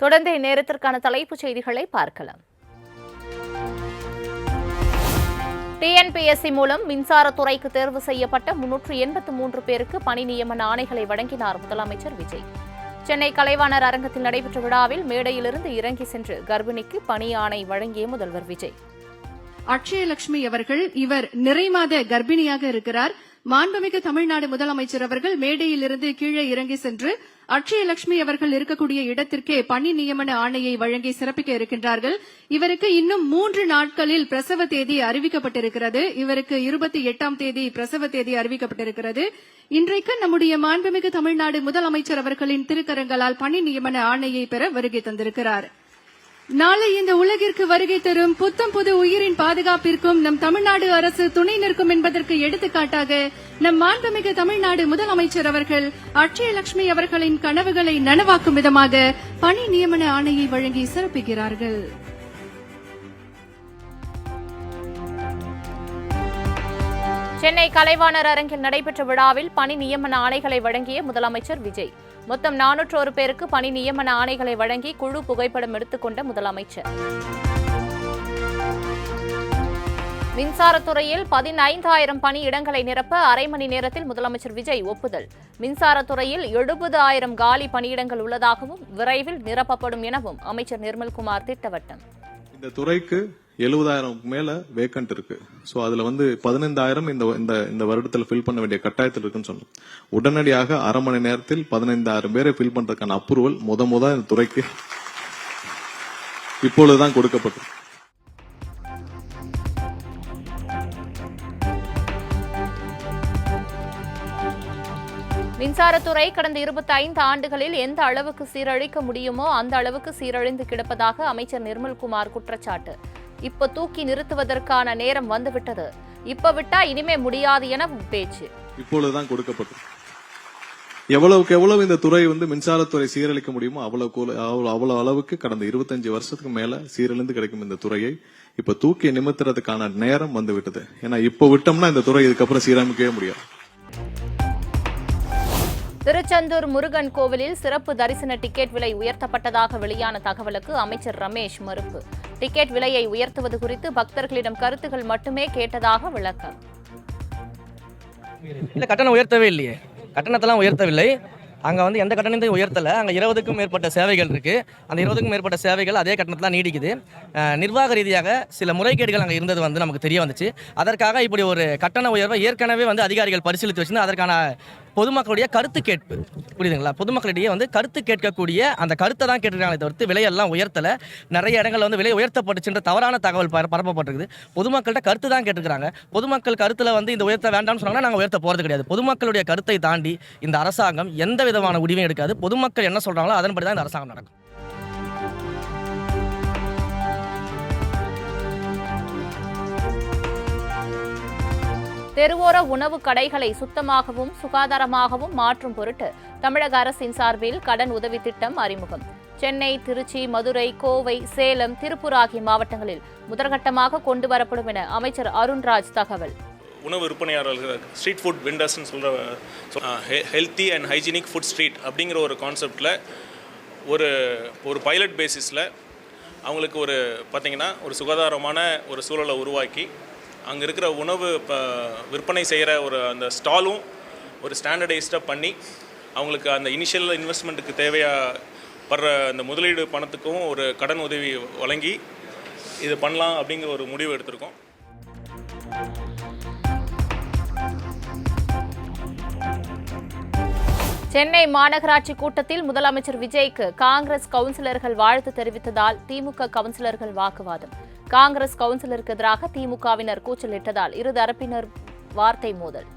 தொடர்ந்து இந்நேரத்திற்கான தலைப்புச் செய்திகளை பார்க்கலாம். டிஎன்பிஎஸ்சி மூலம் மின்சாரத்துறைக்கு தேர்வு செய்யப்பட்ட 383 பேருக்கு பணி நியமன ஆணைகளை வழங்கினார் முதலமைச்சர் விஜய். சென்னை கலைவாணர் அரங்கத்தில் நடைபெற்ற விழாவில் மேடையிலிருந்து இறங்கி சென்று கர்ப்பிணிக்கு பணி ஆணை வழங்கிய முதல்வர் விஜய். அக்ஷயலட்சுமி அவர்கள் இவர் நிறைமாத கர்ப்பிணியாக இருக்கிறார். மாண்புமிகு தமிழ்நாடு முதலமைச்சர் அவர்கள் மேடையிலிருந்து கீழே இறங்கி சென்று அக்ஷயலட்சுமி அவர்கள் இருக்கக்கூடிய இடத்திற்கே பணி நியமன ஆணையை வழங்கி சிறப்பிக்க இருக்கின்றார்கள். இவருக்கு இன்னும் 3 நாட்களில் பிரசவ தேதி அறிவிக்கப்பட்டிருக்கிறது. இவருக்கு 28ஆம் தேதி பிரசவ தேதி அறிவிக்கப்பட்டிருக்கிறது. இன்றைக்கு நம்முடைய மாண்புமிகு தமிழ்நாடு முதலமைச்சர் அவர்களின் திருக்கரங்களால் பணி நியமன ஆணையை பெற வருகை தந்திருக்கிறார். நாளை இந்த உலகிற்கு வருகை தரும் புத்தம் புது உயிரின் பாதுகாப்பிற்கும் நம் தமிழ்நாடு அரசு துணை நிற்கும் என்பதற்கு எடுத்துக்காட்டாக நம் மாண்புமிகு தமிழ்நாடு முதலமைச்சர் அவர்கள் அக்ஷயலட்சுமி அவர்களின் கனவுகளை நனவாக்கும் விதமாக பணி நியமன ஆணையை வழங்கி சிறப்பிக்கிறார்கள். சென்னை கலைவாணர் அரங்கில் நடைபெற்ற விழாவில் பணி நியமன ஆணைகளை வழங்கிய முதலமைச்சர் விஜய். மொத்தம் 401 பேருக்கு பணி நியமன ஆணைகளை வழங்கி குழு புகைப்படம் எடுத்துக்கொண்ட முதலமைச்சர். மின்சாரத்துறையில் 15,000 பணியிடங்களை நிரப்ப அரை மணி நேரத்தில் முதலமைச்சர் விஜய் ஒப்புதல். மின்சாரத்துறையில் 70,000 காலி பணியிடங்கள் உள்ளதாகவும் விரைவில் நிரப்பப்படும் எனவும் அமைச்சர் நிர்மல்குமார் திட்டவட்டம். இந்த துறைக்கு 70,000 மேல வேக்கன்ட் இருக்கு. சோ அதுல 15,000 இந்த வருடத்தில் ஃபில் பண்ண வேண்டிய கட்டாயத்தில் இருக்குன்னு சொன்னோம். உடனடியாக அரை மணி நேரத்தில் 15,000 பேரை ஃபில் பண்றதுக்கான அப்ரூவல் முத இந்த துறைக்கு இப்பொழுதுதான் கொடுக்கப்பட்டது. மின்சாரத்துறை கடந்த 25 ஆண்டுகளில் எந்த அளவுக்கு சீரழிக்க முடியுமோ அந்த அளவுக்கு சீரழிந்து கிடப்பதாக அமைச்சர் நிர்மல்குமார் குற்றச்சாட்டு. இப்ப தூக்கி நிறுத்துவதற்கான நேரம் வந்துவிட்டது. இப்ப விட்டா இனிமே முடியாது எனவும் பேச்சு. இப்பொழுதுதான் கொடுக்கப்பட்டது. எவ்வளவு இந்த துறை மின்சாரத்துறை சீரழிக்க முடியுமோ அவ்வளவு அளவுக்கு கடந்த 25 வருஷத்துக்கு மேல சீரழிந்து கிடைக்கும் இந்த துறையை இப்ப தூக்கி நிமித்துறதுக்கான நேரம் வந்துவிட்டது. ஏன்னா இப்ப விட்டோம்னா இந்த துறை இதுக்கப்புறம் சீரமைக்கவே முடியாது. திருச்செந்தூர் முருகன் கோவிலில் சிறப்பு தரிசன டிக்கெட் விலை உயர்த்தப்பட்டதாக வெளியான தகவலுக்கு அமைச்சர் ரமேஷ் மறுப்பு. டிக்கெட் விலையை உயர்த்துவது குறித்து பக்தர்களிடம் கருத்துகள் மட்டுமே கேட்டதாக விளக்கம். கட்டணம் உயர்த்தவே இல்லையே, கட்டணத்தெல்லாம் உயர்த்தவில்லை. அங்கே எந்த கட்டணத்தையும் உயர்த்தலை. அங்கே 20க்கும் மேற்பட்ட சேவைகள் இருக்குது. அந்த 20க்கும் மேற்பட்ட சேவைகள் அதே கட்டணத்தில் நீடிக்குது. நிர்வாக ரீதியாக சில முறைகேடுகள் அங்கே இருந்தது நமக்கு தெரிய வந்துச்சு. அதற்காக இப்படி ஒரு கட்டண உயர்வை ஏற்கனவே அதிகாரிகள் பரிசீலித்து வச்சுருந்து அதற்கான பொதுமக்களுடைய கருத்து கேட்பு, புரியுதுங்களா, பொதுமக்களிடையே கருத்து கேட்கக்கூடிய அந்த கருத்தை தான் கேட்டுருக்காங்களே தவிர்த்து விலையெல்லாம் உயர்த்தலை. நிறைய இடங்களில் விலை உயர்த்தப்பட்டுச்சுன்ற தவறான தகவல் பரப்பப்பட்டிருக்குது. பொதுமக்கள்கிட்ட கருத்து தான் கேட்டுக்கிறாங்க. பொதுமக்கள் கருத்தில் இந்த உயர்த்த வேண்டாம்னு சொன்னாங்கன்னா நாங்கள் உயர்த்த போகிறது கிடையாது. பொதுமக்களுடைய கருத்தை தாண்டி இந்த அரசாங்கம் எந்த விதமான முடிவையும் எடுக்காது. பொதுமக்கள் என்ன சொல்கிறாங்களோ அதன்படி தான் இந்த அரசாங்கம் நடக்கும். தெருவோர உணவு கடைகளை சுத்தமாகவும் சுகாதாரமாகவும் மாற்றும் பொருட்டு தமிழக அரசின் சார்பில் கடன் உதவி திட்டம் அறிமுகம். சென்னை, திருச்சி, மதுரை, கோவை, சேலம், திருப்பூர் ஆகிய மாவட்டங்களில் முதற்கட்டமாக கொண்டு வரப்படும் என அமைச்சர் அருண்ராஜ் தகவல். உணவு விற்பனையாளர்கள், ஸ்ட்ரீட் ஃபுட் வெண்டர்ஸ்ன்னு சொல்கிற healthy and hygienic food street அப்படிங்கிற ஒரு கான்செப்டில் ஒரு பைலட் பேசிஸில் அவங்களுக்கு பார்த்திங்கன்னா ஒரு சுகாதாரமான ஒரு சூழலை உருவாக்கி அங்கே இருக்கிற உணவு விற்பனை செய்கிற அந்த ஸ்டாலும் ஒரு ஸ்டாண்டர்டைஸ்டாக பண்ணி அவங்களுக்கு அந்த இனிஷியல் இன்வெஸ்ட்மெண்ட்டுக்கு தேவைப்படுற அந்த முதலீடு பணத்துக்கும் ஒரு கடன் உதவி வழங்கி இது பண்ணலாம் அப்படிங்கிற ஒரு முடிவு எடுத்திருக்கோம். சென்னை மாநகராட்சி கூட்டத்தில் முதலமைச்சர் விஜய்க்கு காங்கிரஸ் கவுன்சிலர்கள் வாழ்த்து தெரிவித்ததால் திமுக கவுன்சிலர்கள் வாக்குவாதம். காங்கிரஸ் கவுன்சிலருக்கு எதிராக திமுகவினர் கூச்சலிட்டதால் இரு தரப்பினர் வார்த்தை மோதல்.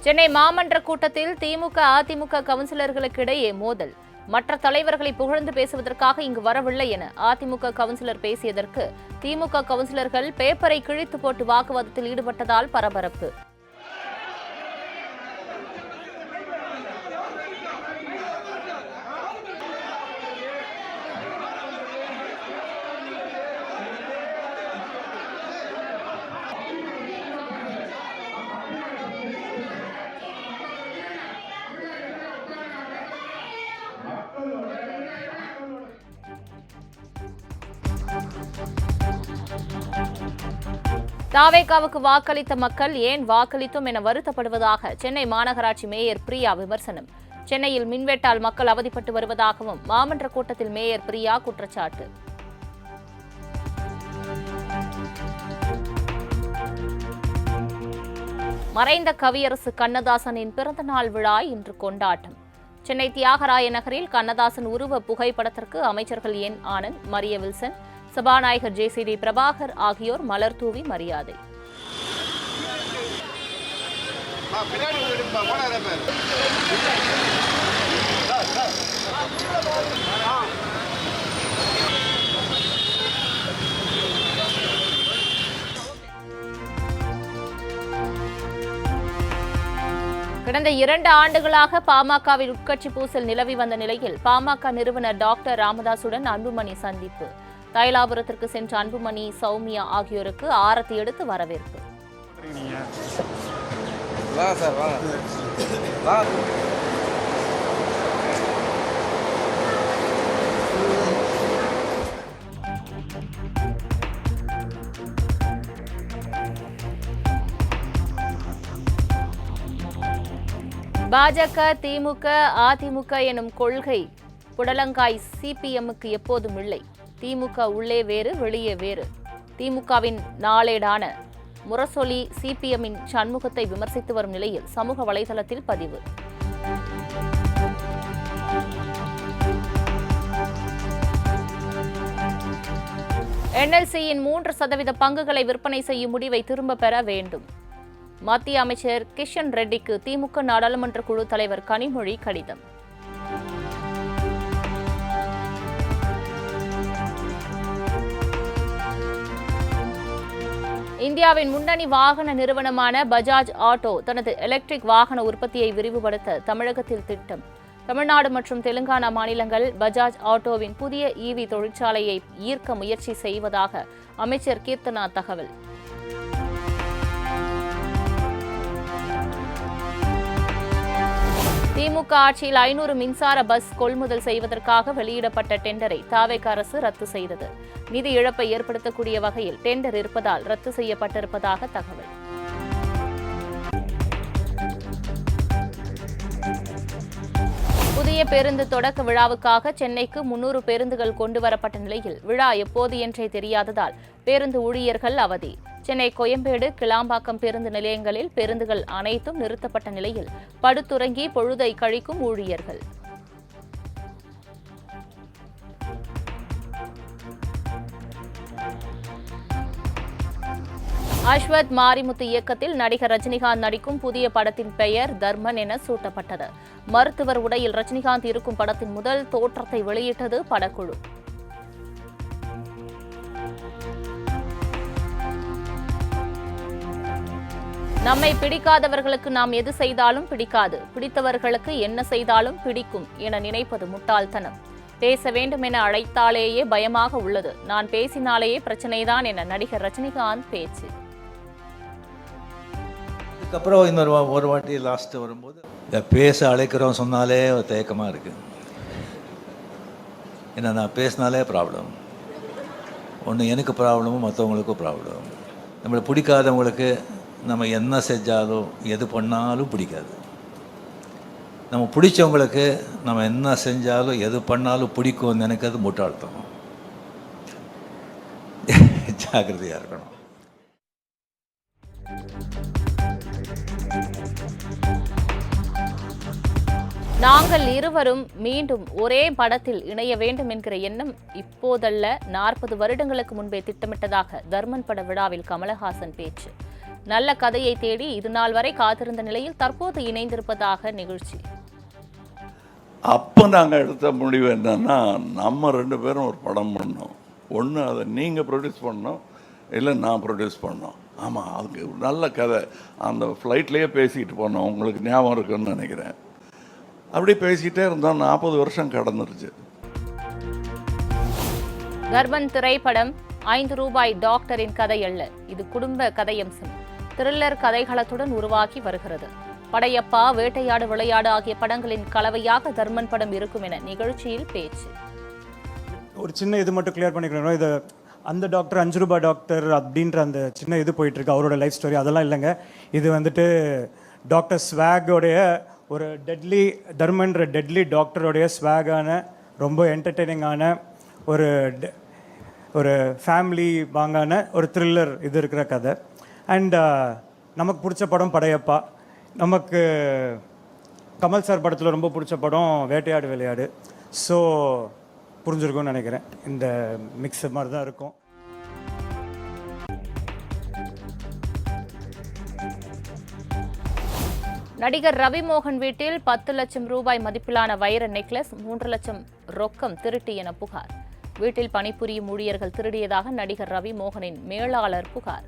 சென்னை மாமன்ற கூட்டத்தில் திமுக அதிமுக கவுன்சிலர்களுக்கு இடையே மோதல். மற்ற தலைவர்களை புகழ்ந்து பேசுவதற்காக இங்கு வரவில்லை என அதிமுக கவுன்சிலர் பேசியதற்கு திமுக கவுன்சிலர்கள் பேப்பரை கிழித்து போட்டு வாக்குவாதத்தில் ஈடுபட்டதால் பரபரப்பு. தாவேகாவுக்கு வாக்களித்த மக்கள் ஏன் வாக்களித்தோம் என வருத்தப்படுவதாக சென்னை மாநகராட்சி மேயர் பிரியா விமர்சனம். சென்னையில் மின்வெட்டால் மக்கள் அவதிப்பட்டு வருவதாகவும் மாமன்ற கூட்டத்தில் மேயர் பிரியா குற்றச்சாட்டு. மறைந்த கவியரசு கண்ணதாசனின் பிறந்தநாள் விழா இன்று கொண்டாட்டம். சென்னை தியாகராய நகரில் கண்ணதாசன் உருவ புகைப்படத்திற்கு அமைச்சர்கள் என் ஆனந்த், மரிய வில்சன், சபாநாயகர் ஜேசிடி பிரபாகர் ஆகியோர் மலர் தூவி மரியாதை. கடந்த 2 ஆண்டுகளாக பாமகவில் உட்கட்சி பூசல் நிலவி வந்த நிலையில் பாமக நிறுவனர் டாக்டர் ராமதாசுடன் அன்புமணி சந்திப்பு. தைலாபுரத்திற்கு சென்ற அன்புமணி, சௌமியா ஆகியோருக்கு ஆரத்தி எடுத்து வரவேற்பு. பாஜக, திமுக, அதிமுக எனும் கொள்கை புடலங்காய் சிபிஎம்முக்கு எப்போதும் இல்லை. திமுக உள்ளே வேறு, வெளியே வேறு. திமுகவின் நாளேடான முரசொலி சிபிஎம்மின் சண்முகத்தை விமர்சித்து வரும் நிலையில் சமூக வலைதளத்தில் பதிவு. என்எல்சியின் 3% பங்குகளை விற்பனை செய்யும் முடிவை திரும்ப பெற வேண்டும். மத்திய அமைச்சர் கிஷன் ரெட்டிக்கு திமுக நாடாளுமன்ற குழு தலைவர் கனிமொழி கடிதம். இந்தியாவின் முன்னணி வாகன நிறுவனமான பஜாஜ் ஆட்டோ தனது எலக்ட்ரிக் வாகன உற்பத்தியை விரிவுபடுத்த தமிழகத்தில் திட்டம். தமிழ்நாடு மற்றும் தெலுங்கானா மாநிலங்கள் பஜாஜ் ஆட்டோவின் புதிய ஈவி தொழிற்சாலையை ஈர்க்க முயற்சி செய்வதாக அமைச்சர் கீர்த்தனா தகவல். திமுக ஆட்சியில் 500 மின்சார பஸ் கொள்முதல் செய்வதற்காக வெளியிடப்பட்ட டெண்டரை தாவேக அரசு ரத்து செய்தது. நிதி இழப்பை ஏற்படுத்தக்கூடிய வகையில் டெண்டர் இருப்பதால் ரத்து செய்யப்பட்டிருப்பதாக தகவல். புதிய பேருந்து தொடக்க விழாவுக்காக சென்னைக்கு 300 பேருந்துகள் கொண்டுவரப்பட்ட நிலையில் விழா எப்போது என்றே தெரியாததால் பேருந்து ஊழியர்கள் அவதி. சென்னை கோயம்பேடு, கிளாம்பாக்கம் பேருந்து நிலையங்களில் பேருந்துகள் அனைத்தும் நிறுத்தப்பட்ட நிலையில் படுத்துறங்கி பொழுதை கழிக்கும் ஊழியர்கள். அஸ்வத் மாரிமுத்து இயக்கத்தில் நடிகர் ரஜினிகாந்த் நடிக்கும் புதிய படத்தின் பெயர் தர்மன் என சூட்டப்பட்டது. மருத்துவர் உடையில் ரஜினிகாந்த் இருக்கும் படத்தின் முதல் தோற்றத்தை வெளியிட்டது படக்குழு. நம்மை பிடிக்காதவர்களுக்கு நாம் எது செய்தாலும் பிடிக்காது, பிடித்தவர்களுக்கு என்ன செய்தாலும் பிடிக்கும் என நினைப்பது முட்டாள்தனம். பேச வேண்டும் என அழைத்தாலேயே பயமாக உள்ளது. நான் பேசினாலேயே பிரச்சனைதான் என நடிகர் ரஜினிகாந்த் பேச்சு. அதுக்கப்புறம் ஒரு வாட்டி லாஸ்ட்டு வரும்போது இந்த பேச அழைக்கிறோம் சொன்னாலே ஒரு தயக்கமாக இருக்குது. ஏன்னா நான் பேசினாலே ப்ராப்ளம். ஒன்று எனக்கு ப்ராப்ளமும் மற்றவங்களுக்கும் ப்ராப்ளம். நம்மளை பிடிக்காதவங்களுக்கு நம்ம என்ன செஞ்சாலும் எது பண்ணாலும் பிடிக்காது. நம்ம பிடிச்சவங்களுக்கு நம்ம என்ன செஞ்சாலும் எது பண்ணாலும் பிடிக்கும்னு நினைக்கிறது முட்டாள்தனம். ஜாக்கிரதையாக இருக்கணும். நாங்கள் இருவரும் மீண்டும் ஒரே படத்தில் இணைய வேண்டும் என்கிற எண்ணம் இப்போதல்ல, 40 வருடங்களுக்கு முன்பே திட்டமிட்டதாக தர்மன் பட விழாவில் கமலஹாசன் பேச்சு. நல்ல கதையை தேடி இது நாள் வரை காத்திருந்த நிலையில் தற்போது இணைந்திருப்பதாக நிகழ்ச்சி. அப்போ நாங்கள் எடுத்த முடிவு என்னன்னா, நம்ம 2 பேரும் ஒரு படம் பண்ணோம். ஒன்று அதை நீங்கள் ப்ரொடியூஸ் பண்ணோம், இல்லை நான் ப்ரொடியூஸ் பண்ணோம். ஆமாம், அதுக்கு நல்ல கதை. அந்த ஃப்ளைட்லேயே பேசிக்கிட்டு போனோம், உங்களுக்கு ஞாபகம் இருக்குன்னு நினைக்கிறேன். அப்படி பேசிக்கிட்டே இருந்தோம். 40 வருஷம் கடந்துருச்சு. கர்ப்பன் திரைப்படம் 5 ரூபாய் டாக்டரின் கதை அல்ல, இது குடும்ப கதையம்சம். த்ரில்லர் கதைகளத்துடன் உருவாக்கி வருகிறது. படையப்பா, வேட்டையாடு விளையாடு ஆகிய படங்களின் கலவையாக தர்மன் படம் இருக்கும் என நிகழ்ச்சியில் பேச்சு. ஒரு சின்ன இது மட்டும் கிளியர் பண்ணிக்கணும். இது அந்த டாக்டர் 5 ரூபாய் டாக்டர் அப்படின்ற அந்த சின்ன இது போயிட்டு இருக்கு, அவரோட லைஃப் ஸ்டோரி அதெல்லாம் இல்லைங்க. இது வந்துட்டு டாக்டர் ஸ்வாகோடைய ஒரு தர்மன்ற டெட்லி டாக்டருடைய ஸ்வாகான ரொம்ப என்டர்டெய்னிங்கான ஒரு ஃபேமிலி வாங்கான ஒரு த்ரில்லர் இது இருக்கிற கதை. அண்ட் நமக்கு பிடிச்ச படம் படையப்பா. நமக்கு கமல் சார் படத்தில் ரொம்ப பிடிச்ச படம் வேட்டையாடு விளையாடு. ஸோ புரிஞ்சிருக்கும்னு நினைக்கிறேன். இந்த மிக்ஸ் மாதிரி தான் இருக்கும். நடிகர் ரவி மோகன் வீட்டில் 10 லட்சம் ரூபாய் மதிப்பிலான வைர நெக்லஸ், 3 லட்சம் ரொக்கம் திருட்டு என புகார். வீட்டில் பணிபுரியும் ஊழியர்கள் திருடியதாக நடிகர் ரவி மோகனின் மேலாளர் புகார்.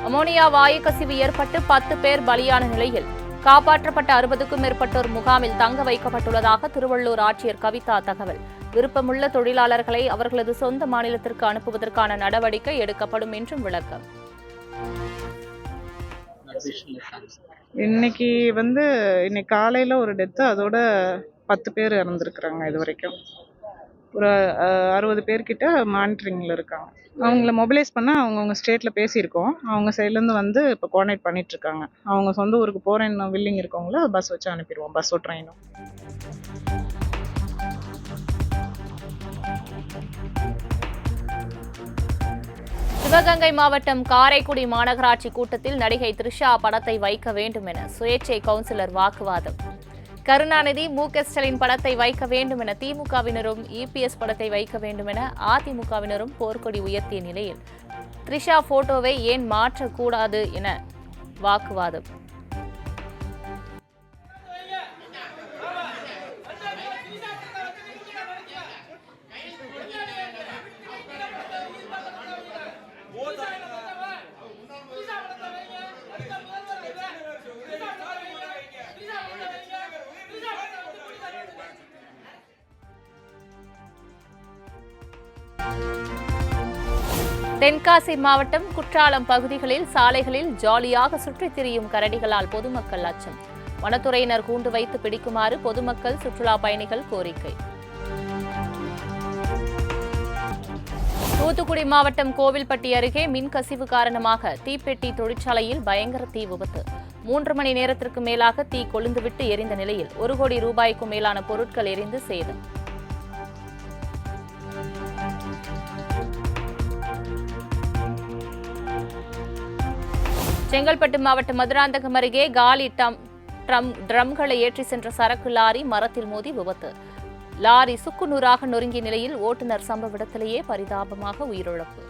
அமோனியா வாயு கசிவு ஏற்பட்டு 10 பேர் பலியான நிலையில் காப்பாற்றப்பட்ட 60க்கும் மேற்பட்டோர் முகாமில் தங்க வைக்கப்பட்டுள்ளதாக திருவள்ளூர் ஆட்சியர் கவிதா தகவல். விருப்பமுள்ள தொழிலாளர்களை அவர்களது சொந்த மாநிலத்திற்கு அனுப்புவதற்கான நடவடிக்கை எடுக்கப்படும் என்றும் விளக்கம். இன்னைக்கு காலையில் ஒரு டெத்து, அதோட 10 பேர் இறந்துருக்குறாங்க. இது வரைக்கும் ஒரு 60 பேர்கிட்ட மானிட்டரிங்கில் இருக்காங்க. அவங்கள மொபிலைஸ் பண்ண அவங்கவுங்க ஸ்டேட்டில் பேசியிருக்கோம். அவங்க சைட்லேருந்து இப்போ கோஆர்டினேட் பண்ணிகிட்ருக்காங்க. அவங்க சொந்த ஊருக்கு போகிறேன்னு வில்லிங் இருக்கவங்கள பஸ் வச்சு அனுப்பிடுவோம், பஸ்ஸோ ட்ரெயினோ. சிவகங்கை மாவட்டம் காரைக்குடி மாநகராட்சி கூட்டத்தில் நடிகை த்ரிஷா படத்தை வைக்க வேண்டும் என சுயேட்சை கவுன்சிலர் வாக்குவாதம். கருணாநிதி, மு.க. ஸ்டாலின் படத்தை வைக்க வேண்டும் என திமுகவினரும், இபிஎஸ் படத்தை வைக்க வேண்டும் என அதிமுகவினரும் போர்க்கொடி உயர்த்திய நிலையில் த்ரிஷா போட்டோவை ஏன் மாற்றக்கூடாது என வாக்குவாதம். தென்காசி மாவட்டம் குற்றாலம் பகுதிகளில் சாலைகளில் ஜாலியாக சுற்றித் திரியும் கரடிகளால் பொதுமக்கள் அச்சம். வனத்துறையினர் கூண்டு வைத்து பிடிக்குமாறு பொதுமக்கள், சுற்றுலா பயணிகள் கோரிக்கை. தூத்துக்குடி மாவட்டம் கோவில்பட்டி அருகே மின் கசிவு காரணமாக தீப்பெட்டி தொழிற்சாலையில் பயங்கர தீ விபத்து. 3 மணி நேரத்திற்கு மேலாக தீ கொழுந்துவிட்டு எரிந்த நிலையில் 1 கோடி ரூபாய்க்கும் மேலான பொருட்கள் எரிந்து சேதம். செங்கல்பட்டு மாவட்டம் மதுராந்தகம் அருகே காலி ட்ரம்களை ஏற்றி சென்ற சரக்கு லாரி மரத்தில் மோதி விபத்து. லாரி சுக்குநூறாக நொறுங்கிய நிலையில் ஓட்டுநர் சம்பவ இடத்திலேயே பரிதாபமாக உயிரிழப்பு.